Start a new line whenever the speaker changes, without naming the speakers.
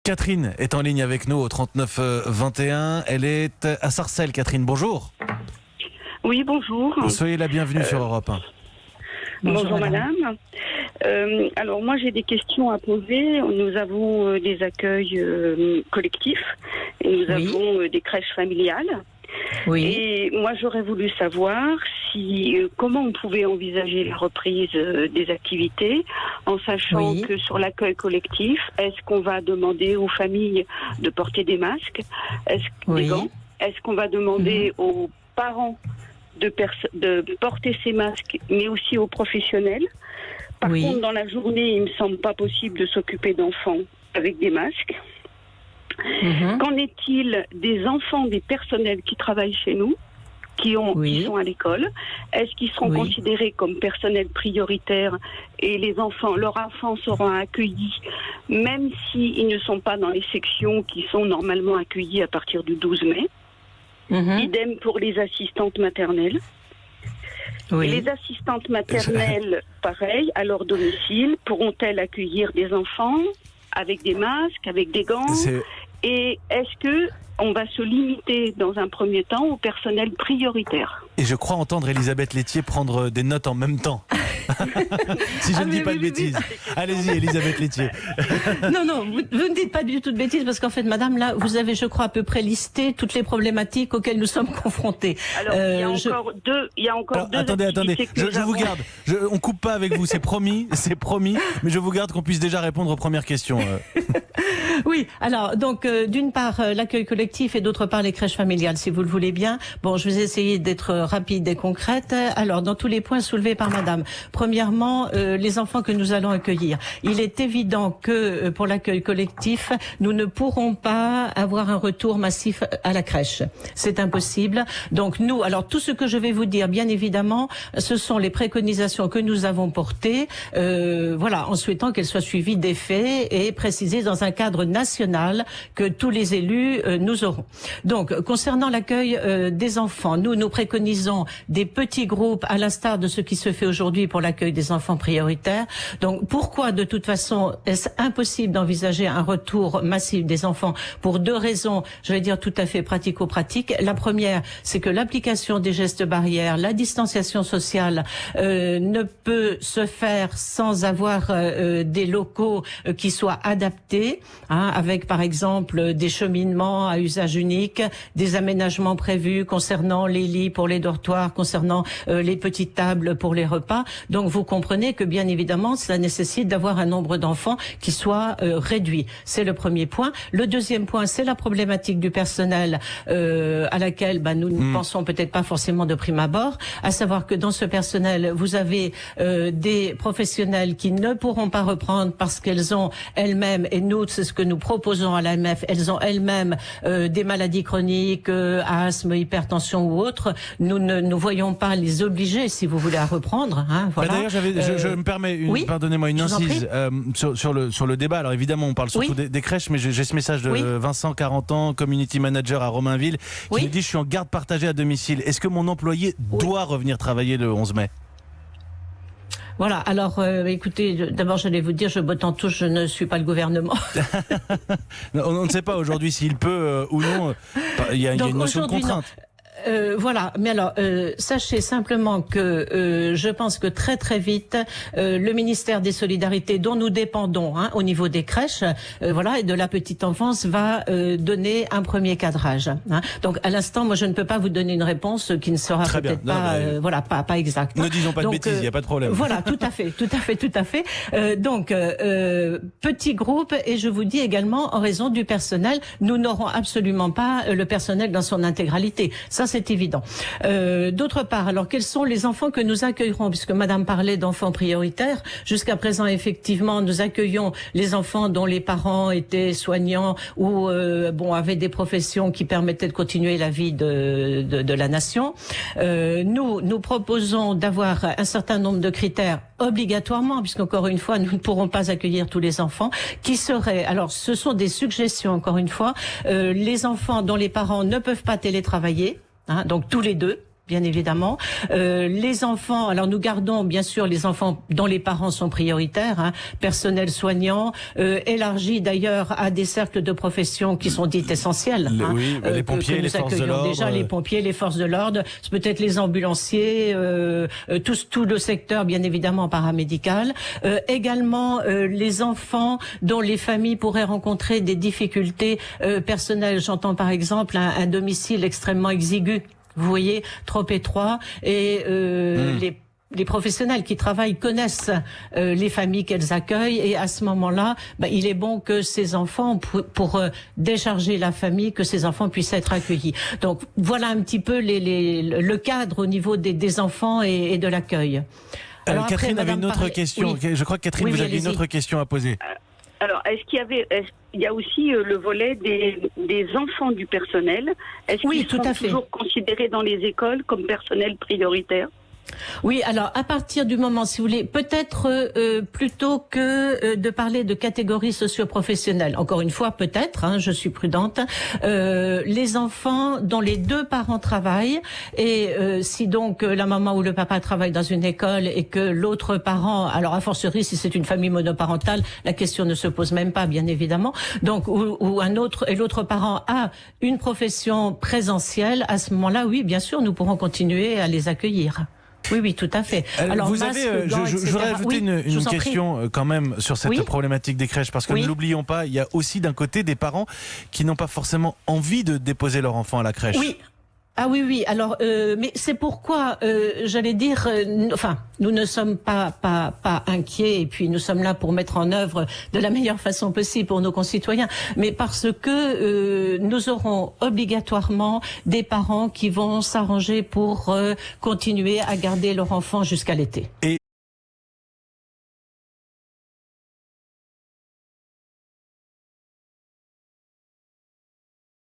Catherine est en ligne avec nous au 39 21. Elle est à Sarcelles. Catherine, bonjour.
Oui, bonjour.
Soyez la bienvenue sur Europe 1.
Bonjour madame. Alors moi j'ai des questions à poser. Nous avons des accueils collectifs et nous avons des crèches familiales.
Oui.
Et moi j'aurais voulu savoir comment on pouvait envisager la reprise des activités en sachant que sur l'accueil collectif, est-ce qu'on va demander aux familles de porter des masques, des gants, est-ce qu'on va demander aux parents de porter ces masques, mais aussi aux professionnels. Par contre, dans la journée, il ne me semble pas possible de s'occuper d'enfants avec des masques. Qu'en est-il des enfants, des personnels qui travaillent chez nous, qui sont à l'école? Est-ce qu'ils seront considérés comme personnel prioritaire et leurs enfants seront accueillis, même s'ils ne sont pas dans les sections qui sont normalement accueillies à partir du 12 mai? Idem pour les assistantes maternelles. Et les assistantes maternelles, pareil, à leur domicile, pourront-elles accueillir des enfants avec des masques, avec des gants? Et est-ce que on va se limiter dans un premier temps au personnel prioritaire?
Et je crois entendre Elisabeth Laitier prendre des notes en même temps. Si je ne dis pas de bêtises. Allez-y, Elisabeth Laitier.
Non, vous ne dites pas du tout de bêtises parce qu'en fait, madame, là, vous avez, je crois, à peu près listé toutes les problématiques auxquelles nous sommes confrontés.
Alors, il y a encore deux.
Attendez, je vous garde. On coupe pas avec vous, c'est promis, mais je vous garde qu'on puisse déjà répondre aux premières questions.
Oui, alors, donc, d'une part, l'accueil collectif et d'autre part, les crèches familiales, si vous le voulez bien. Bon, je vais essayer d'être rapide et concrète. Alors, dans tous les points soulevés par madame. Premièrement, les enfants que nous allons accueillir. Il est évident que pour l'accueil collectif, nous ne pourrons pas avoir un retour massif à la crèche. C'est impossible. Donc nous, alors tout ce que je vais vous dire, bien évidemment, ce sont les préconisations que nous avons portées, en souhaitant qu'elles soient suivies d'effets et précisées dans un cadre national que tous les élus nous auront. Donc, concernant l'accueil des enfants, nous préconisons des petits groupes à l'instar de ce qui se fait aujourd'hui pour l'accueil des enfants prioritaires. Donc pourquoi de toute façon est-ce impossible d'envisager un retour massif des enfants? Pour deux raisons, je vais dire tout à fait pratico-pratiques. La première, c'est que l'application des gestes barrières, la distanciation sociale ne peut se faire sans avoir des locaux qui soient adaptés, avec par exemple des cheminements à usage unique, des aménagements prévus concernant les lits pour les dortoirs, concernant les petites tables pour les repas. Donc vous comprenez que bien évidemment cela nécessite d'avoir un nombre d'enfants qui soit réduit. C'est le premier point. Le deuxième point, c'est la problématique du personnel à laquelle nous ne pensons peut-être pas forcément de prime abord, à savoir que dans ce personnel, vous avez des professionnels qui ne pourront pas reprendre parce qu'elles ont elles-mêmes, et nous c'est ce que nous proposons à l'AMF, elles ont elles-mêmes des maladies chroniques, asthme, hypertension ou autres. Nous ne voyons pas les obliger, si vous voulez, à reprendre. Voilà.
D'ailleurs, je me permets, pardonnez-moi, une incise sur le débat. Alors évidemment, on parle surtout des crèches, mais j'ai ce message de Vincent, 40 ans, community manager à Romainville, qui me dit: je suis en garde partagée à domicile. Est-ce que mon employé doit revenir travailler le 11 mai?
Voilà, alors écoutez, d'abord j'allais vous dire, je botte en touche, je ne suis pas le gouvernement.
On ne sait pas aujourd'hui s'il peut ou non, il y a une notion de contrainte.
Voilà, mais alors sachez simplement que je pense que très très vite le ministère des Solidarités, dont nous dépendons au niveau des crèches, et de la petite enfance, va donner un premier cadrage. Donc à l'instant, moi je ne peux pas vous donner une réponse qui ne sera peut-être pas exacte.
Ne disons pas de bêtises, il n'y a pas de problème.
Voilà, tout à fait. Donc petit groupe, et je vous dis également en raison du personnel, nous n'aurons absolument pas le personnel dans son intégralité. Ça, c'est évident. D'autre part, alors quels sont les enfants que nous accueillerons, puisque madame parlait d'enfants prioritaires. Jusqu'à présent, effectivement, nous accueillons les enfants dont les parents étaient soignants ou avaient des professions qui permettaient de continuer la vie de la nation. Nous proposons d'avoir un certain nombre de critères obligatoirement, puisqu'encore une fois, nous ne pourrons pas accueillir tous les enfants, qui seraient, alors ce sont des suggestions encore une fois, les enfants dont les parents ne peuvent pas télétravailler, donc tous les deux, bien évidemment. Les enfants, alors nous gardons bien sûr les enfants dont les parents sont prioritaires, hein, personnel soignant, élargi d'ailleurs à des cercles de professions qui sont dites essentielles.
Oui, les pompiers, les forces de l'ordre.
Déjà les pompiers, les forces de l'ordre, peut-être les ambulanciers, tout le secteur bien évidemment paramédical. Également les enfants dont les familles pourraient rencontrer des difficultés personnelles. J'entends par exemple un domicile extrêmement exigu, vous voyez, trop étroit, et les professionnels qui travaillent connaissent les familles qu'elles accueillent, et à ce moment-là, il est bon que ces enfants, pour décharger la famille, que ces enfants puissent être accueillis. Donc voilà un petit peu le cadre au niveau des enfants et de l'accueil.
Alors, Catherine avait une autre question. Oui. Je crois que Catherine, vous avez une autre question à poser.
Alors, il y a aussi le volet des enfants du personnel. Est-ce qu'ils sont toujours considérés dans les écoles comme personnel prioritaire ?
Oui, alors à partir du moment, si vous voulez, peut-être plutôt que de parler de catégories socio-professionnelles, encore une fois, peut-être, hein, je suis prudente, les enfants dont les deux parents travaillent, et si donc la maman ou le papa travaille dans une école et que l'autre parent, alors a fortiori si c'est une famille monoparentale, la question ne se pose même pas, bien évidemment, donc ou un autre, et l'autre parent a une profession présentielle, à ce moment-là, oui, bien sûr, nous pourrons continuer à les accueillir. Oui, tout à fait.
Alors, vous avez, je voudrais ajouter une question quand même sur cette problématique des crèches, parce que ne l'oublions pas, il y a aussi d'un côté des parents qui n'ont pas forcément envie de déposer leur enfant à la crèche.
Oui. Ah oui, alors, mais c'est pourquoi, j'allais dire, enfin, nous ne sommes pas inquiets, et puis nous sommes là pour mettre en œuvre de la meilleure façon possible pour nos concitoyens, mais parce que nous aurons obligatoirement des parents qui vont s'arranger pour continuer à garder leur enfant jusqu'à l'été.